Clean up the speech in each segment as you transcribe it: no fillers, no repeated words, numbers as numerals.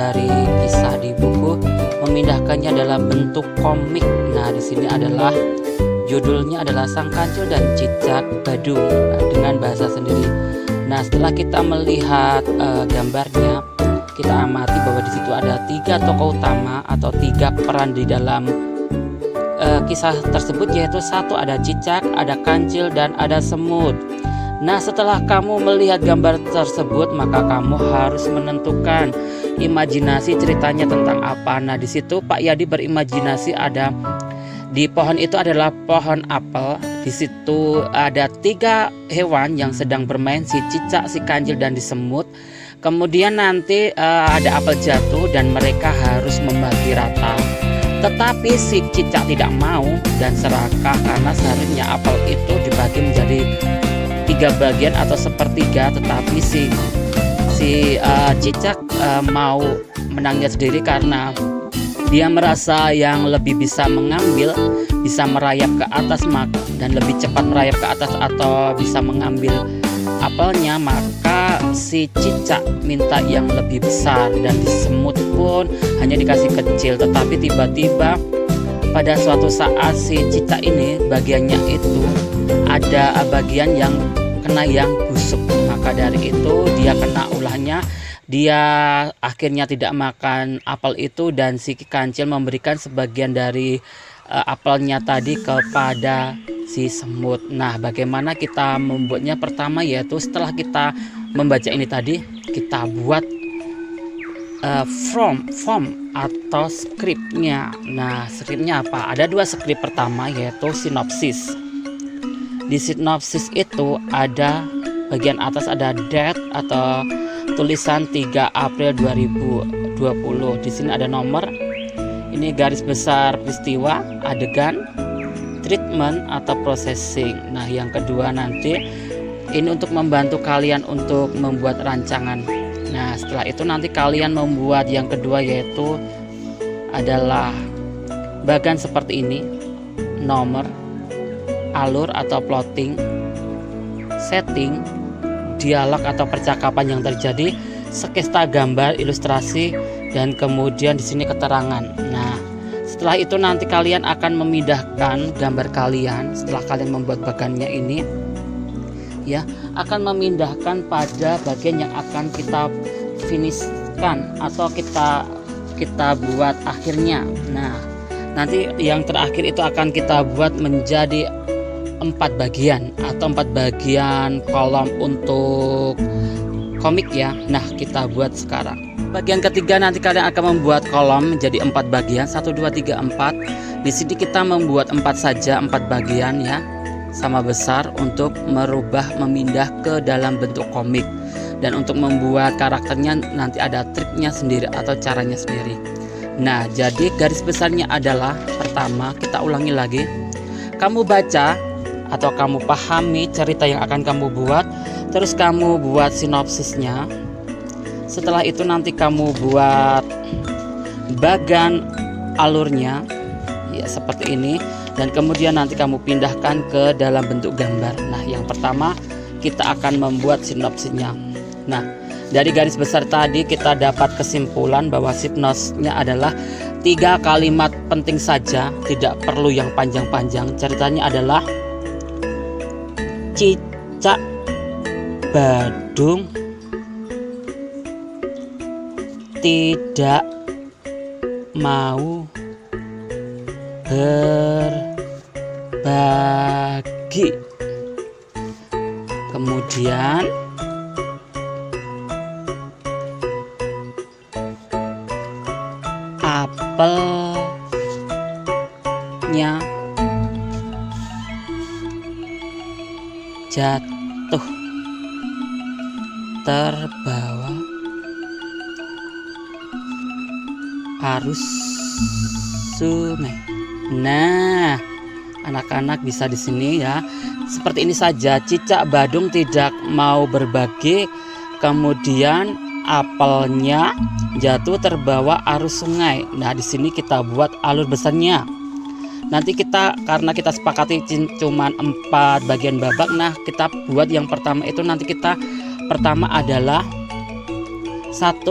dari kisah di buku, memindahkannya dalam bentuk komik. Nah, di sini adalah judulnya adalah Sang Kancil dan Cicak Badung, dengan bahasa sendiri. Nah, setelah kita melihat gambarnya, kita amati bahwa di situ ada 3 tokoh utama atau 3 peran di dalam kisah tersebut, yaitu 1 ada cicak, ada kancil, dan ada semut. Nah, setelah kamu melihat gambar tersebut, maka kamu harus menentukan imajinasi ceritanya tentang apa. Nah, di situ Pak Yadi berimajinasi ada di pohon itu adalah pohon apel. Di situ ada 3 hewan yang sedang bermain, si cicak, si kancil, dan di semut. Kemudian nanti ada apel jatuh dan mereka harus membagi rata. Tetapi si cicak tidak mau dan serakah karena seharusnya apel itu dibagi menjadi 3 bagian atau sepertiga, tetapi si cicak mau menangnya sendiri karena dia merasa yang lebih bisa mengambil, bisa merayap ke atas dan lebih cepat merayap ke atas atau bisa mengambil apelnya. Maka si cicak minta yang lebih besar dan di semut pun hanya dikasih kecil. Tetapi tiba-tiba pada suatu saat si cicak ini bagiannya itu ada bagian yang kena yang busuk, maka dari itu dia kena ulahnya. Dia akhirnya tidak makan apel itu dan si kancil memberikan sebagian dari apelnya tadi kepada si semut. Nah, bagaimana kita membuatnya? Pertama yaitu setelah kita membaca ini tadi, kita buat form atau skripnya. Nah, skripnya apa? Ada 2 skrip. Pertama yaitu sinopsis. Di sinopsis itu ada bagian atas ada date atau tulisan 3 April 2020. Di sini ada nomor. Ini garis besar peristiwa, adegan, treatment atau processing. Nah, yang kedua nanti ini untuk membantu kalian untuk membuat rancangan. Nah, setelah itu nanti kalian membuat yang kedua yaitu adalah bagian seperti ini. Nomor, alur atau plotting, setting, dialog atau percakapan yang terjadi, sketsa gambar, ilustrasi, dan kemudian di sini keterangan. Nah, setelah itu nanti kalian akan memindahkan gambar kalian setelah kalian membuat bagiannya ini, ya, akan memindahkan pada bagian yang akan kita finishkan atau kita buat akhirnya. Nah, nanti yang terakhir itu akan kita buat menjadi 4 bagian atau 4 bagian kolom untuk komik ya. Nah, kita buat sekarang. Bagian ketiga nanti kalian akan membuat kolom menjadi 4 bagian, 1 2 3 4. Di sini kita membuat 4 saja, 4 bagian ya, sama besar untuk memindah ke dalam bentuk komik. Dan untuk membuat karakternya nanti ada triknya sendiri atau caranya sendiri. Nah, jadi garis besarnya adalah pertama, kita ulangi lagi. Kamu baca atau kamu pahami cerita yang akan kamu buat, terus kamu buat sinopsisnya. Setelah itu nanti kamu buat bagan alurnya ya seperti ini, dan kemudian nanti kamu pindahkan ke dalam bentuk gambar. Nah, yang pertama kita akan membuat sinopsisnya. Nah, dari garis besar tadi kita dapat kesimpulan bahwa sinopsisnya adalah 3 kalimat penting saja, tidak perlu yang panjang-panjang. Ceritanya adalah cicak badung tidak mau berbagi. Kemudian apelnya jatuh terbawa arus sungai. Nah, anak-anak bisa di sini ya. Seperti ini saja, cicak badung tidak mau berbagi, kemudian apelnya jatuh terbawa arus sungai. Nah, di sini kita buat alur besarnya. Nanti karena kita sepakati cuman 4 bagian babak. Nah, kita buat yang pertama itu nanti pertama adalah 1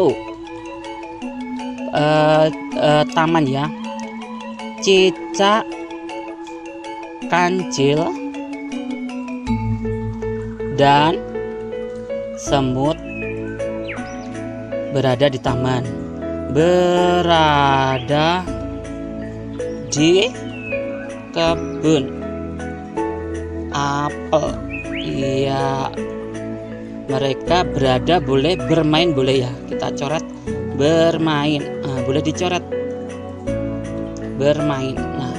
taman ya. Cicak, kancil, dan semut berada di taman, berada di kebun apel. Iya, mereka berada, boleh bermain, boleh ya, kita coret bermain. Nah, boleh dicoret bermain. Nah,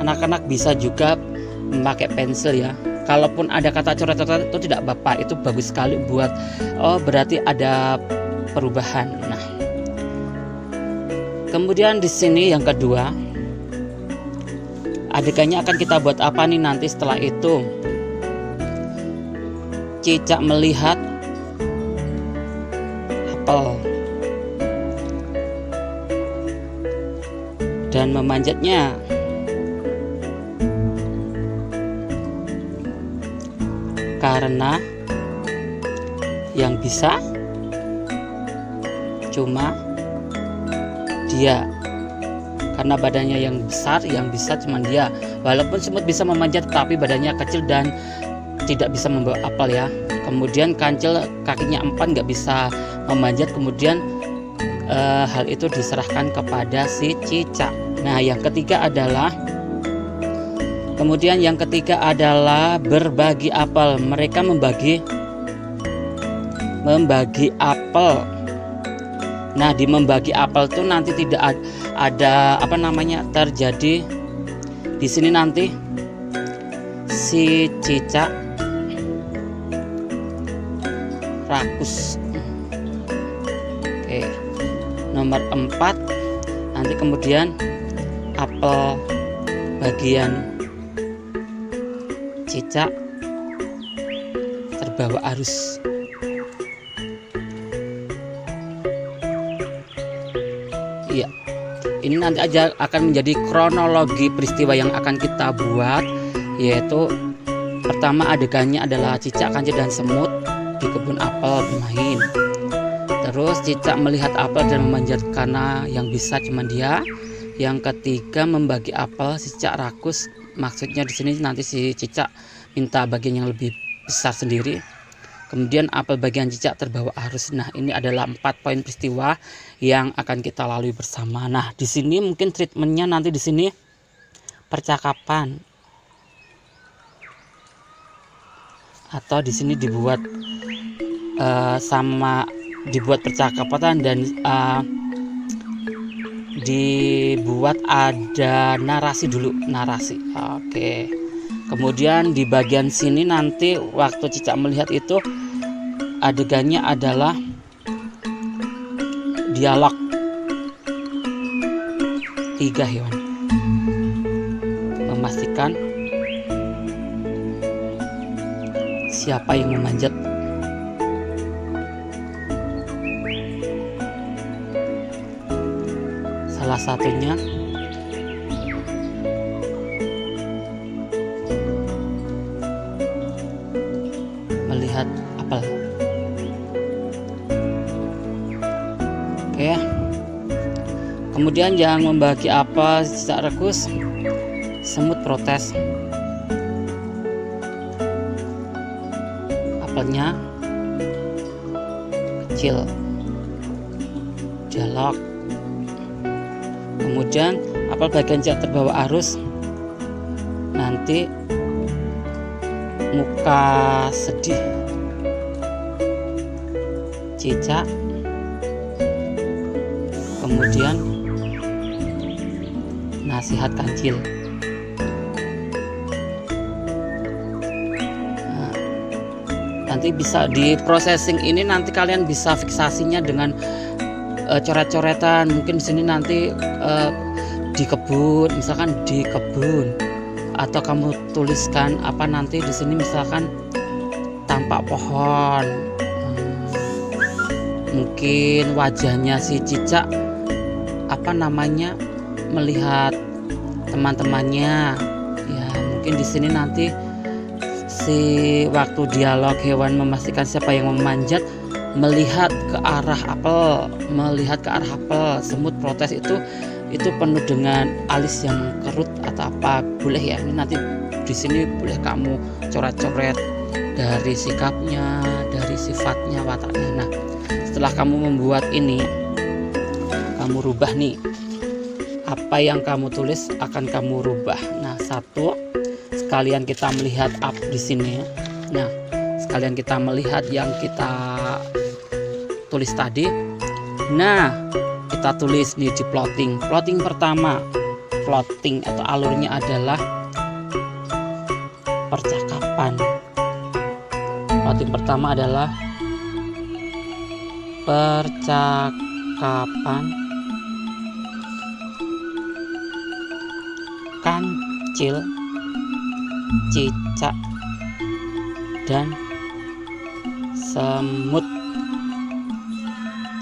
anak-anak bisa juga memakai pensil ya. Kalaupun ada kata coret-coret itu tidak apa-apa, itu bagus sekali buat berarti ada perubahan. Nah, kemudian di sini yang kedua, adegannya akan kita buat apa nih nanti setelah itu? Cicak melihat apel dan memanjatnya. Karena yang bisa cuma dia, karena badannya yang besar, yang bisa cuma dia. Walaupun semut bisa memanjat, tapi badannya kecil dan tidak bisa membawa apel ya. Kemudian kancil kakinya empat, nggak bisa memanjat. Kemudian hal itu diserahkan kepada si cicak. Nah, yang ketiga adalah berbagi apel. Mereka membagi apel. Nah, di membagi apel itu nanti tidak ada terjadi di sini nanti si cicak rakus. Oke, nomor 4 nanti kemudian apel bagian cicak terbawa arus. Iya, ini nanti aja akan menjadi kronologi peristiwa yang akan kita buat, yaitu pertama adegannya adalah cicak, kancil, dan semut di kebun apel bermain. Terus cicak melihat apel dan memanjat karena yang bisa cuma dia. Yang ketiga membagi apel, cicak rakus. Maksudnya di sini nanti si cicak minta bagian yang lebih besar sendiri. Kemudian apel bagian cicak terbawa arus. Nah, ini adalah 4 poin peristiwa yang akan kita lalui bersama. Nah, di sini mungkin treatmentnya nanti di sini percakapan, atau di sini dibuat dibuat percakapan dan dibuat ada narasi dulu, narasi. Oke. Kemudian di bagian sini nanti waktu cicak melihat itu adegannya adalah dialog 3 hewan. Memastikan siapa yang memanjat. Salah satunya melihat apel. Oke. Kemudian yang membagi apel cicak rakus, semut protes. Apelnya kecil. Dialog. Kemudian apel bagian cicak terbawa arus. Nanti muka sedih cicak. Kemudian nasihat kancil. Nah, nanti bisa di processing ini, nanti kalian bisa fiksasinya dengan coret-coretan. Mungkin di sini nanti di kebun, misalkan di kebun, atau kamu tuliskan nanti di sini misalkan tampak pohon. Mungkin wajahnya si cicak melihat teman-temannya. Ya, mungkin di sini nanti si waktu dialog hewan memastikan siapa yang memanjat. melihat ke arah apel, semut protes itu penuh dengan alis yang kerut atau apa. Boleh ya, ini nanti di sini boleh kamu coret-coret dari sikapnya, dari sifatnya, wataknya. Nah, setelah kamu membuat ini, kamu rubah nih, apa yang kamu tulis akan kamu rubah. Nah, satu, sekalian kita melihat up di sini. Nah, sekalian kita melihat yang kita tulis tadi. Nah, kita tulis nih di plotting. Plotting pertama, plotting atau alurnya adalah percakapan. Plotting pertama adalah percakapan kancil, cicak, dan semut.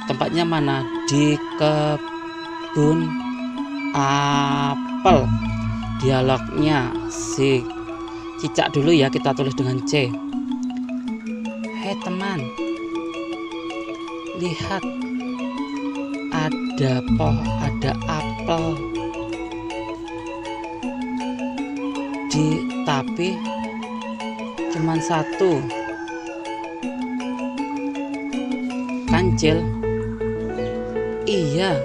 Tempatnya mana? Di kebun apel. Dialognya si cicak dulu ya, kita tulis dengan C. Hei teman, lihat, ada apel tapi cuman satu. Kancil, iya.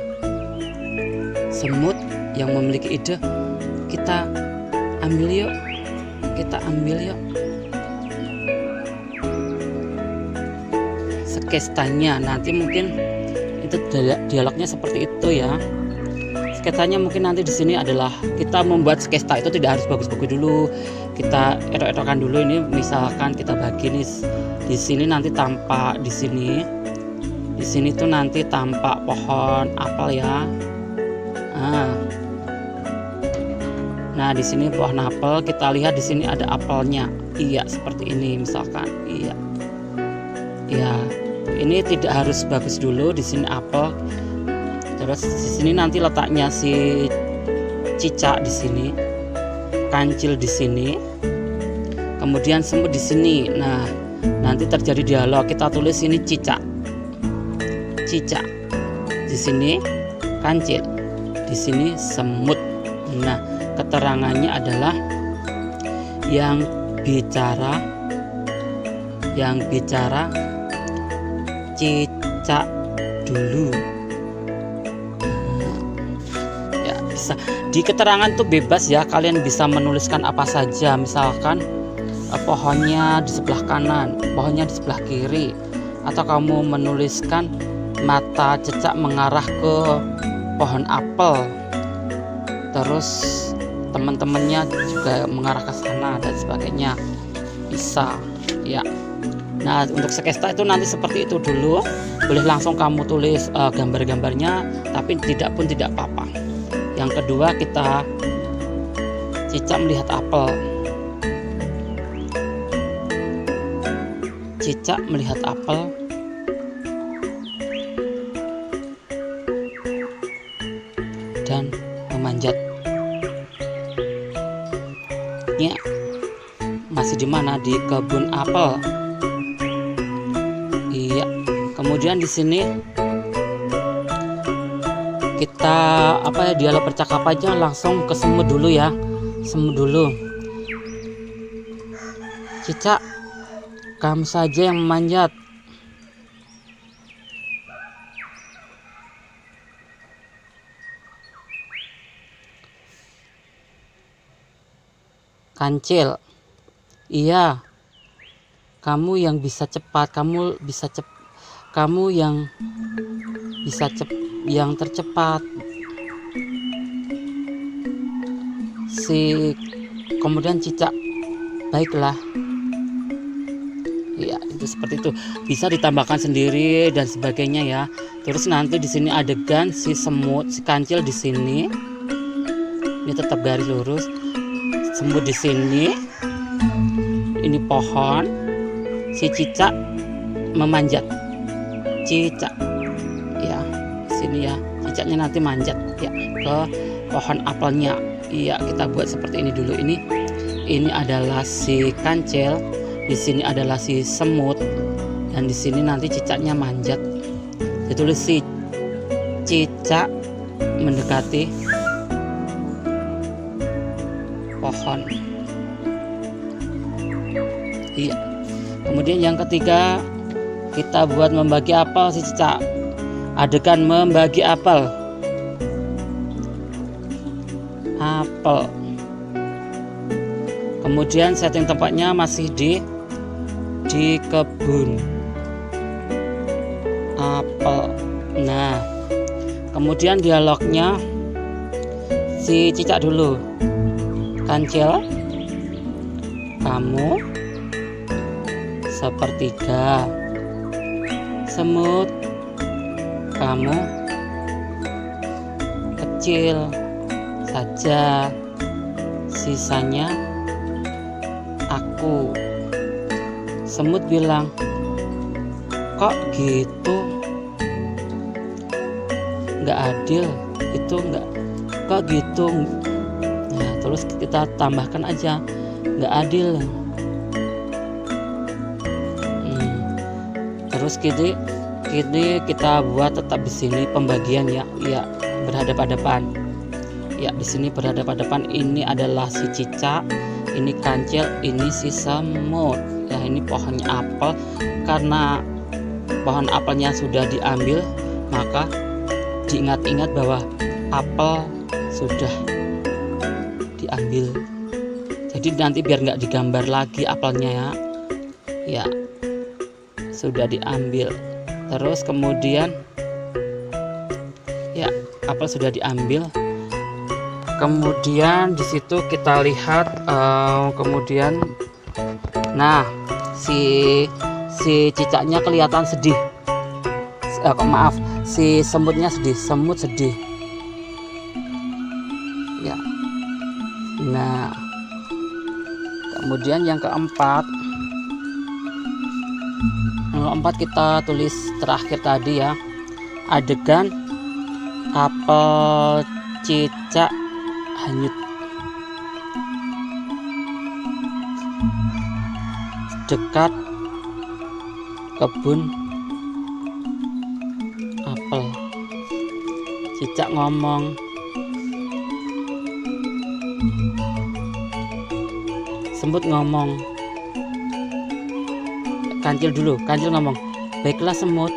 Semut yang memiliki ide, kita ambil yuk. Sketsanya nanti mungkin itu dialognya seperti itu ya. Sketsanya mungkin nanti di sini adalah kita membuat sketsa itu tidak harus bagus-bagus dulu. Kita etok-etokan dulu. Ini misalkan kita bagi nih, di sini nanti tampak di sini. Di sini tuh nanti tampak pohon apel ya. Nah, di sini pohon apel, kita lihat di sini ada apelnya. Iya, seperti ini misalkan. Iya. Ya, ini tidak harus bagus dulu. Di sini apel. Terus di sini nanti letaknya si cicak di sini, kancil di sini, kemudian semut di sini. Nah, nanti terjadi dialog. Kita tulis ini cicak, di sini kancil, di sini semut. Nah, keterangannya adalah yang bicara cicak dulu. Di keterangan tuh bebas ya, kalian bisa menuliskan apa saja. Misalkan pohonnya di sebelah kanan, pohonnya di sebelah kiri, atau kamu menuliskan mata cicak mengarah ke pohon apel, terus teman-temannya juga mengarah ke sana dan sebagainya, bisa ya. Nah, untuk sketsa itu nanti seperti itu dulu. Boleh langsung kamu tulis gambar-gambarnya, tapi tidak apa-apa. Yang kedua, kita cicak melihat apel. Cicak melihat apel dan memanjat. Ya, masih di mana? Di kebun apel. Iya. Kemudian di sini kita dialog percakapannya langsung ke semut dulu ya. Semut dulu. Cicak, kamu saja yang memanjat. Kancil, iya. Kamu yang bisa cepat, yang tercepat. Kemudian cicak, baiklah. Ya, itu seperti itu. Bisa ditambahkan sendiri dan sebagainya ya. Terus nanti di sini adegan si semut, si kancil di sini. Ini tetap garis lurus. Semut di sini. Ini pohon. Si cicak memanjat. Cicak. Ya, sini ya. Cicaknya nanti manjat ya ke pohon apelnya. Iya, kita buat seperti ini dulu. Ini adalah si kancil, di sini adalah si semut. Dan di sini nanti cicaknya manjat. Ditulis si cicak mendekati pohon. Iya. Kemudian yang ketiga, kita buat membagi apel si cicak. Adegan membagi apel. Apel. Kemudian setting tempatnya masih di kebun apel. Nah, kemudian dialognya si cicak dulu. Kancil, kamu sepertiga. Semut, kamu kecil saja. Sisanya aku. Semut bilang, kok gitu? Nggak adil, itu kok gitu. Nah, terus kita tambahkan aja, nggak adil. Terus kini kita buat tetap di sini pembagian ya berhadapan-hadapan. Ya, di sini berhadapan-hadapan. Ini adalah si cicak, ini kancil, ini si semut. Ya, ini pohonnya apel. Karena pohon apelnya sudah diambil, maka diingat-ingat bahwa apel sudah diambil. Jadi nanti biar nggak digambar lagi apelnya ya. Ya, sudah diambil. Terus kemudian ya, apel sudah diambil. Kemudian di situ kita lihat kemudian, nah si cicaknya kelihatan sedih. Maaf, si semutnya sedih. Semut sedih. Ya. Nah, kemudian yang keempat kita tulis terakhir tadi ya. Adegan apel cicak hanyut. Dekat kebun apel. Cicak ngomong, semut ngomong. Kancil dulu, kancil ngomong, baiklah semut.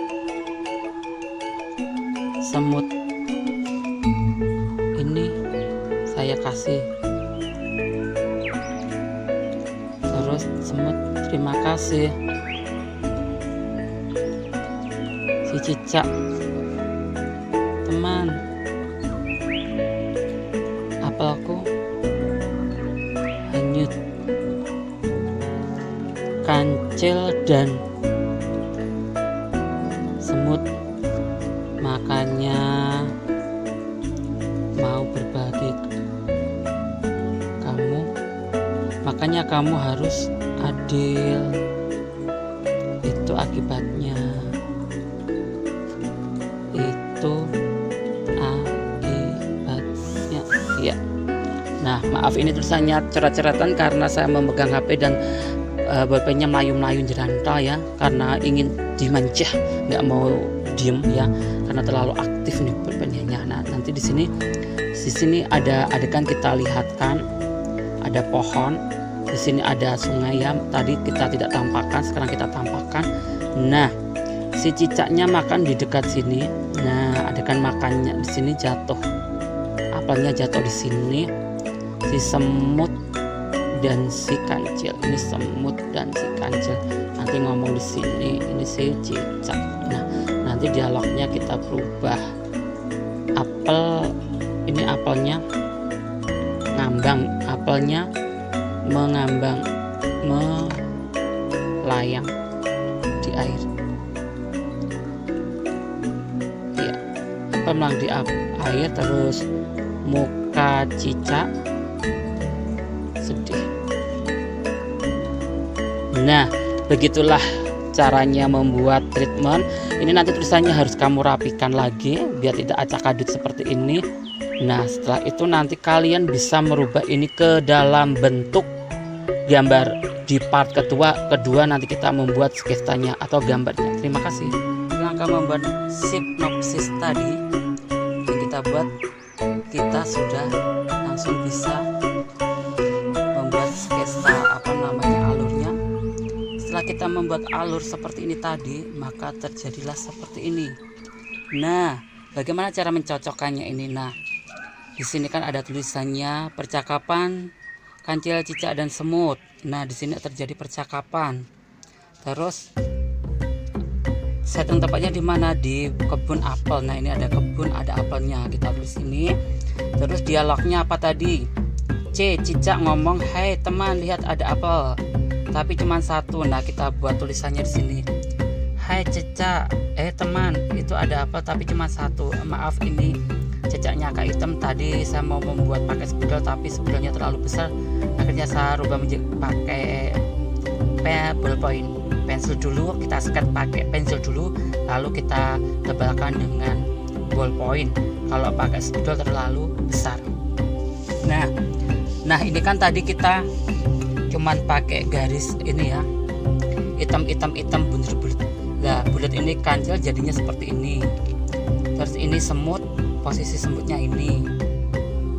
Semut, ini saya kasih. Terus semut, terima kasih. Si cicak, teman, apelku hanyut. Kancil dan semut makanya mau berbagi. Makanya kamu harus adil. Itu akibatnya. Ya. Nah, maaf ini tulisannya coret-coretan karena saya memegang HP dan bolpennya melayu-melayu jerantah ya, karena ingin dimanja, nggak mau diem ya, karena terlalu aktif nih bolpennya. Nah, nanti di sini ada adegan kita lihatkan, ada pohon, di sini ada sungai ya, tadi kita tidak tampakkan, sekarang kita tampakkan. Nah, si cicaknya makan di dekat sini. Nah, adegan makannya di sini jatuh, apelnya jatuh di sini. Si semut dan si kancil, ini semut dan si kancil nanti ngomong di sini, ini si cicak. Nah, nanti dialognya kita berubah. Ini apelnya ngambang, apelnya mengambang, melayang di air. Ya, apel melayang di air, terus muka cicak sedih. Nah, begitulah caranya membuat treatment. Ini nanti tulisannya harus kamu rapikan lagi biar tidak acak-adut seperti ini. Nah, setelah itu nanti kalian bisa merubah ini ke dalam bentuk gambar di part kedua nanti kita membuat sketsanya atau gambarnya. Terima kasih. Langkah membuat sinopsis tadi yang kita buat, kita sudah langsung bisa membuat sketsa alurnya. Setelah kita membuat alur seperti ini tadi, maka terjadilah seperti ini. Nah, bagaimana cara mencocokkannya ini? Nah, di sini kan ada tulisannya percakapan kancil, cicak, dan semut. Nah, di sini terjadi percakapan. Terus setting tempatnya di mana? Di kebun apel. Nah, ini ada kebun, ada apelnya. Kita tulis ini. Terus dialognya apa tadi? Cicak ngomong, "Hai teman, lihat ada apel, tapi cuma satu." Nah, kita buat tulisannya di sini. "Hai cicak, teman, itu ada apel tapi cuma satu. Maaf, ini cicaknya agak hitam. Tadi saya mau membuat pakai spidol tapi spidolnya terlalu besar. Akhirnya saya rubah menjadi pakai ballpoint. Pensil dulu, kita sket pakai pensil dulu, lalu kita tebalkan dengan ballpoint. Kalau pakai spidol terlalu besar." Nah ini kan tadi kita cuman pakai garis ini ya, hitam bulat. Nah, bulat ini kancil jadinya seperti ini. Terus ini semut, posisi semutnya ini.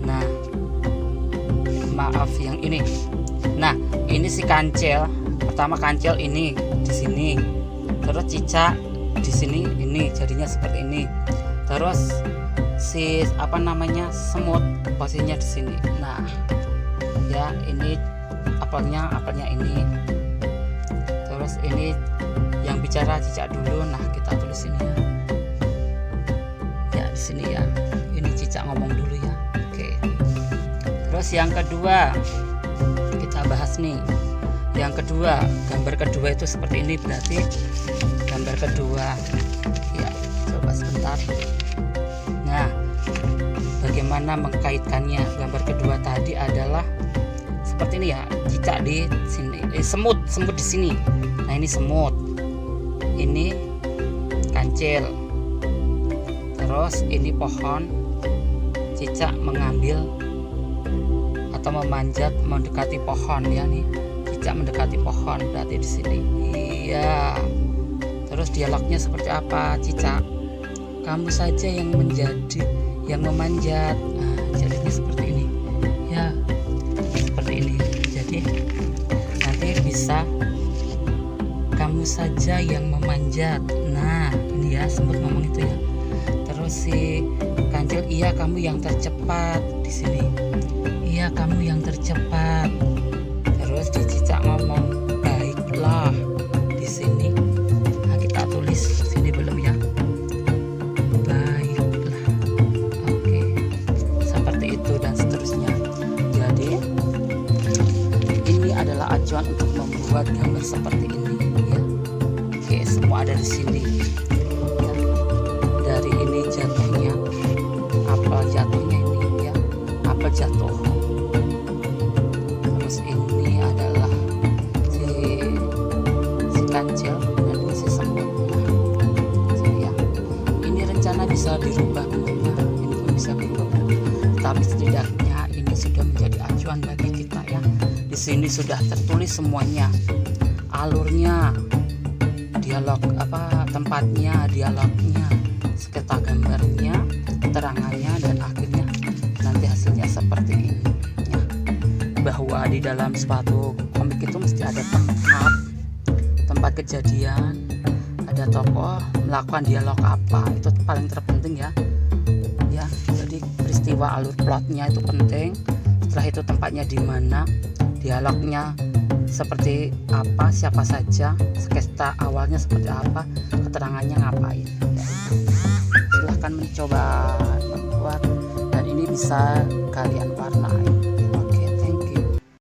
Nah, maaf yang ini. Nah, ini si kancil. Pertama kancil ini di sini. Terus cicak di sini, ini jadinya seperti ini. Terus si semut posisinya di sini. Nah, ya ini apelnya ini. Terus ini yang bicara cicak dulu. Nah, kita tulis ini ya. Ya di sini ya. Ini cicak ngomong dulu ya. Oke. Terus yang kedua kita bahas nih. Yang kedua, gambar kedua itu seperti ini. Berarti gambar kedua ya, coba sebentar. Nah, bagaimana mengkaitkannya? Gambar kedua tadi adalah seperti ini ya, cicak di sini, semut di sini. Nah, ini semut, ini kancil, terus ini pohon, cicak mengambil atau memanjat mendekati pohon ya, nih cicak mendekati pohon, berarti di sini. Iya. Terus dialognya seperti apa? Cicak, "Kamu saja yang memanjat." Nah, jadinya seperti ini ya, seperti ini. Jadi nanti bisa "Kamu saja yang memanjat." Nah, ini ya, semut ngomong itu ya. Terus si kancil, "Iya, kamu yang tercepat." Di sini, "Iya, kamu yang tercepat." Terus di cicak ngomong, "Baiklah." Di sini. Nah, kita tulis di sini belum ya. Baiklah. Oke. Seperti itu dan seterusnya. Jadi ini adalah acuan untuk membuat gambar seperti ini ya. Oke, semua ada di sini. Ya. Dari ini jatuhnya, apel jatuhnya ini ya, apel jatuh. Terus ini adalah si kancil dan si semut. Nah, ya. Ini rencana bisa dirubah bentuknya, ini pun bisa dirubah bentuknya. Tapi setidaknya ini sudah menjadi acuan bagi kita ya. Di sini sudah tertulis semuanya, alurnya, dialog tempatnya, dialognya, sketsa gambarnya, keterangannya, dan akhirnya nanti hasilnya seperti ini ya. Bahwa di dalam suatu komik itu mesti ada tempat kejadian, ada tokoh melakukan dialog apa, itu paling terpenting ya. Jadi peristiwa alur plotnya itu penting. Setelah itu tempatnya di mana, dialognya seperti apa, siapa saja, sketsa awalnya seperti apa, keterangannya ngapain ya. Silahkan mencoba membuat, dan ini bisa kalian warnai.